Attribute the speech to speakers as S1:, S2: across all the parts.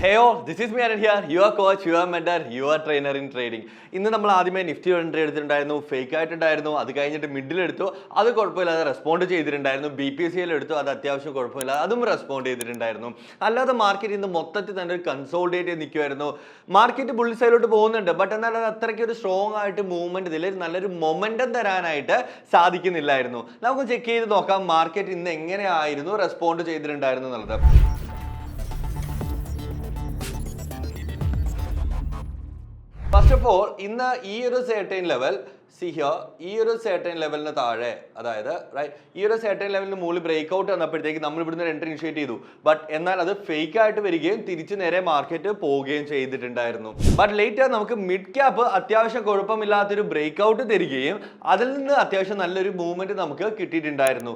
S1: Hey all, this is me Aaron here, your coach, your mentor, your trainer in trading. ഇന്ന് നമ്മൾ ആദ്യമേ Nifty entry എടുത്തിട്ടുണ്ടായിരുന്നു, fake ആയിട്ടുണ്ടായിരുന്നു, അത് കഴിഞ്ഞിട്ട് മിഡിൽ എടുത്തു, അത് കുഴപ്പമില്ലാതെ റെസ്പോണ്ട് ചെയ്തിട്ടുണ്ടായിരുന്നു, BPCL എടുത്തു, അത് അത്യാവശ്യം കുഴപ്പമില്ല, അതും റെസ്പോണ്ട് ചെയ്തിട്ടുണ്ടായിരുന്നു. അല്ലാതെ മാർക്കറ്റ് ഇന്ന് മൊത്തത്തിൽ തന്നെ ഒരു കൺസോൾട്ടേറ്റ് ചെയ്ത് നിൽക്കുമായിരുന്നു. മാർക്കറ്റ് ബുൾ സൈഡിലോട്ട് പോകുന്നുണ്ട്, ബട്ട് എന്നാൽ അത് അത്രയ്ക്ക് ഒരു സ്ട്രോങ് ആയിട്ട് മൂവ്മെന്റ് ഇതിൽ നല്ലൊരു മൊമെന്റം തരാനായിട്ട് സാധിക്കുന്നില്ലായിരുന്നു. നമുക്ക് ചെക്ക് ചെയ്ത് നോക്കാം മാർക്കറ്റ് ഇന്ന് എങ്ങനെയായിരുന്നു റെസ്പോണ്ട് ചെയ്തിട്ടുണ്ടായിരുന്നു എന്നുള്ളത്. ഫസ്റ്റ് ഓഫ് ഓൾ ഇന്ന് ഈ ഒരു സർട്ടൈൻ ലെവൽ ഈ ഒരു സർട്ടൈൻ ലെവലിന് താഴെ, അതായത് ഈ ഒരു സർട്ടൈൻ ലെവലിന് മുകളിൽ ബ്രേക്ക് ഔട്ട് വന്നപ്പോഴത്തേക്ക് നമ്മൾ ഇവിടുന്ന് ഒരു എൻട്രി ഇനിഷ്യേറ്റ് ചെയ്തു. ബട്ട് എന്നാൽ അത് ഫേക്ക് ആയിട്ട് വരികയും തിരിച്ചു നേരെ മാർക്കറ്റ് പോവുകയും ചെയ്തിട്ടുണ്ടായിരുന്നു. ബട്ട് ലേറ്റർ നമുക്ക് മിഡ് ക്യാപ്പ് അത്യാവശ്യം കുഴപ്പമില്ലാത്തൊരു ബ്രേക്ക് ഔട്ട് തരികയും അതിൽ നിന്ന് അത്യാവശ്യം നല്ലൊരു മൂവ്മെന്റ് നമുക്ക് കിട്ടിയിട്ടുണ്ടായിരുന്നു.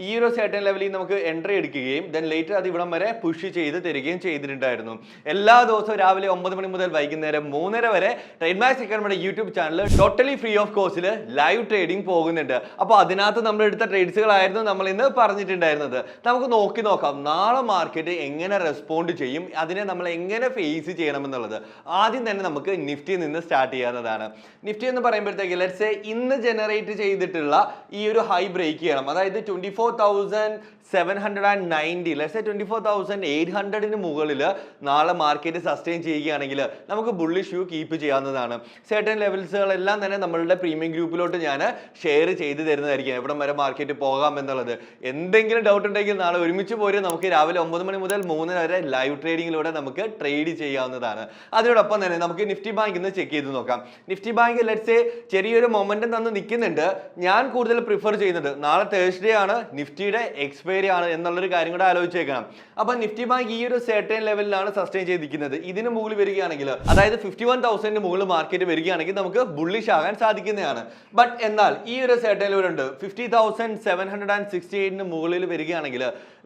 S1: ഈ ഒരു സർട്ടൈൻ ലെവലിൽ നമുക്ക് എൻട്രി എടുക്കുകയും ദെൻ ലേറ്റർ അത് ഇവിടം വരെ പുഷ് ചെയ്ത് തരികയും ചെയ്തിട്ടുണ്ടായിരുന്നു. എല്ലാ ദിവസവും രാവിലെ 9 മണി മുതൽ വൈകുന്നേരം 3:30 വരെ ട്രേഡ്മാക്സ് അക്കാഡമിയുടെ YouTube channel totally free of കോസ്റ്റിൽ ലൈവ് ട്രേഡിംഗ് പോകുന്നുണ്ട്. അപ്പോൾ അതിനകത്ത് നമ്മൾ എടുത്ത ട്രേഡ്സുകളായിരുന്നു നമ്മൾ ഇന്ന് പറഞ്ഞിട്ടുണ്ടായിരുന്നത്. നമുക്ക് നോക്കാം നാളെ മാർക്കറ്റ് എങ്ങനെ റെസ്പോണ്ട് ചെയ്യും, അതിനെ നമ്മൾ എങ്ങനെ ഫേസ് ചെയ്യണമെന്നുള്ളത്. ആദ്യം തന്നെ നമുക്ക് നിഫ്റ്റിയിൽ നിന്ന് സ്റ്റാർട്ട് ചെയ്യാവുന്നതാണ്. നിഫ്റ്റി എന്ന് പറയുമ്പോഴത്തേക്ക് ലെറ്റ്സ് സേ ഇന്ന് ജനറേറ്റ് ചെയ്തിട്ടുള്ള ഈ ഒരു ഹൈ ബ്രേക്ക് ചെയ്യണം, അതായത് 24,790, ലെറ്റ്സ് സേ 24,800 മുകളിൽ നാളെ മാർക്കറ്റ് സസ്റ്റെയിൻ ചെയ്യുകയാണെങ്കിൽ നമുക്ക് ബുള്ളിഷ് വ്യൂ കീപ്പ് ചെയ്യാവുന്നതാണ്. സർട്ടൻ ലെവൽസുകളെല്ലാം തന്നെ നമ്മളുടെ പ്രീമിയം ഗ്രൂപ്പിലോട്ട് ഞാൻ ഷെയർ ചെയ്ത് തരുന്നതായിരിക്കും, എവിടം വരെ മാർക്കറ്റ് പോകാം എന്നുള്ളത്. എന്തെങ്കിലും ഡൗട്ട് ഉണ്ടെങ്കിൽ നാളെ ഒരുമിച്ച് പോരും, നമുക്ക് രാവിലെ 9 മണി മുതൽ 3 വരെ ലൈവ് ട്രേഡിങ്ങിലൂടെ നമുക്ക് ട്രേഡ് ചെയ്യാവുന്നതാണ്. അതിനോടൊപ്പം തന്നെ നമുക്ക് നിഫ്റ്റി ബാങ്ക് ഇന്ന് ചെക്ക് ചെയ്ത് നോക്കാം. നിഫ്റ്റി ബാങ്ക് ലെറ്റ്സ് സേ ചെറിയൊരു മൊമെന്റം തന്ന് നിൽക്കുന്നുണ്ട്. ഞാൻ കൂടുതൽ പ്രിഫർ ചെയ്യുന്നത് നാളെ തേഴ്സ്ഡേ ആണ്, നിഫ്റ്റിയുടെ എക്സ്പയറി ആണ് എന്നുള്ളൊരു കാര്യം കൂടെ ആലോചിച്ചേക്കണം. അപ്പൊ നിഫ്റ്റി ബാങ്ക് ഈ ഒരു സർട്ടൈൻ ലെവലിലാണ് സസ്റ്റെയിൻ ചെയ്തിരിക്കുന്നത്. ഇതിന് മുകളിൽ വരികയാണെങ്കിൽ, അതായത് 51,000 മുകളിൽ മാർക്കറ്റ് വരികയാണെങ്കിൽ നമുക്ക് ബുള്ളിഷ് ആകാൻ സാധിക്കുന്നതാണ്. ബട്ട് എന്നാൽ ഈ ഒരു സർട്ടൈൻ ലെവൽ ഉണ്ട് 50,768 മുകളിൽ വരികയാണെങ്കിൽ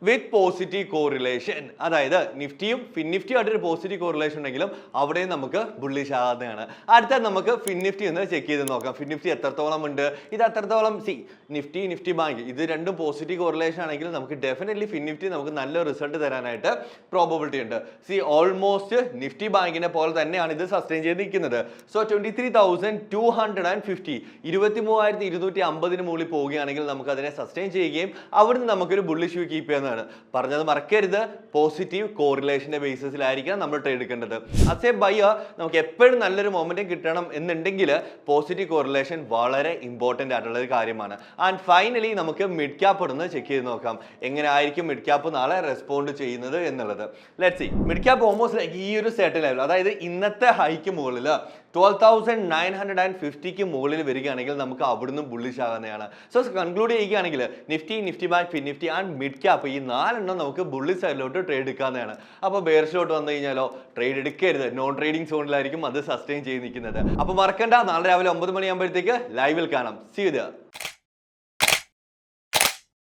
S1: വിത്ത് പോസിറ്റീവ് കോറിലേഷൻ, അതായത് നിഫ്റ്റിയും ഫിൻ നിഫ്റ്റിയും ആയിട്ടൊരു പോസിറ്റീവ് കോറിലേഷൻ ഉണ്ടെങ്കിലും അവിടെയും നമുക്ക് ബുള്ളിഷ് ആകുന്നതാണ്. അടുത്ത നമുക്ക് ഫിൻ നിഫ്റ്റി ഒന്ന് ചെക്ക് ചെയ്ത് നോക്കാം. ഫിൻ നിഫ്റ്റി എത്രത്തോളം ഉണ്ട്, ഇത് എത്രത്തോളം നിഫ്റ്റി ബാങ്ക് ഇത് രണ്ടും പോസിറ്റീവ് കോറിലേഷൻ ആണെങ്കിൽ നമുക്ക് ഡെഫിനറ്റ്ലി ഫിൻ നിഫ്റ്റി നമുക്ക് നല്ല റിസൾട്ട് തരാനായിട്ട് പ്രോബബിലിറ്റി ഉണ്ട്. ഓൾമോസ്റ്റ് നിഫ്റ്റി ബാങ്കിനെ പോലെ തന്നെയാണ് ഇത് സസ്റ്റെയിൻ ചെയ്ത് നിൽക്കുന്നത്. സോ 23,250 23,250 മുകളിൽ പോവുകയാണെങ്കിൽ നമുക്ക് അതിനെ സസ്റ്റെയിൻ ചെയ്യുകയും അവിടുന്ന് നമുക്കൊരു ബുള്ളിഷ് വ്യൂ കീപ്പ് ചെയ്യുന്നതാണ്. പറഞ്ഞത് മറക്കരുത്, പോസിറ്റീവ് കോറിലേഷന്റെ ബേസിസിലായിരിക്കണം നമ്മൾ ട്രേഡ് എടുക്കേണ്ടത്. അസേ ബയ്യർ നമുക്ക് എപ്പോഴും നല്ലൊരു മൊമെന്റം കിട്ടണം എന്നുണ്ടെങ്കിൽ പോസിറ്റീവ് കോറിലേഷൻ വളരെ ഇമ്പോർട്ടന്റ് ആയിട്ടുള്ള ഒരു കാര്യമാണ്. ആൻഡ് ഫൈനലി നമുക്ക് മിഡ് ക്യാപ്പ് ഒന്ന് ചെക്ക് ചെയ്ത് നോക്കാം, എങ്ങനെ ആയിരിക്കും മിഡ് ക്യാപ്പ് നാളെ റെസ്പോണ്ട് ചെയ്യുന്നത് എന്നുള്ളത്. Let's see. Mid cap almost ഈ ഒരു സർട്ടൈൻ ലെവൽ, അതായത് ഇന്നത്തെ ഹൈക്ക് മുകളിൽ 12,950 മുകളിൽ വരികയാണെങ്കിൽ നമുക്ക് അവിടുന്ന് ബുള്ളിഷ് ആകുന്നതാണ്. സോ കൺക്ലൂഡ് ചെയ്യുകയാണെങ്കിൽ Nifty bank fin Nifty and mid cap ഈ 4 നമുക്ക് ബുള്ളിഷ് സൈഡിലോട്ട് ട്രേഡ് എടുക്കാവുന്നതാണ്. അപ്പോൾ ബെയറിഷിലോട്ട് വന്നു കഴിഞ്ഞാലോ ട്രേഡ് എടുക്കരുത്, നോൺ ട്രേഡിംഗ് സോണിലായിരിക്കും അത് സസ്റ്റെയിൻ ചെയ്ത് നിൽക്കുന്നത്. അപ്പോൾ മറക്കണ്ട, നാളെ രാവിലെ 9 മണിയാകുമ്പോഴത്തേക്ക് ലൈവിൽ കാണാം. See you there.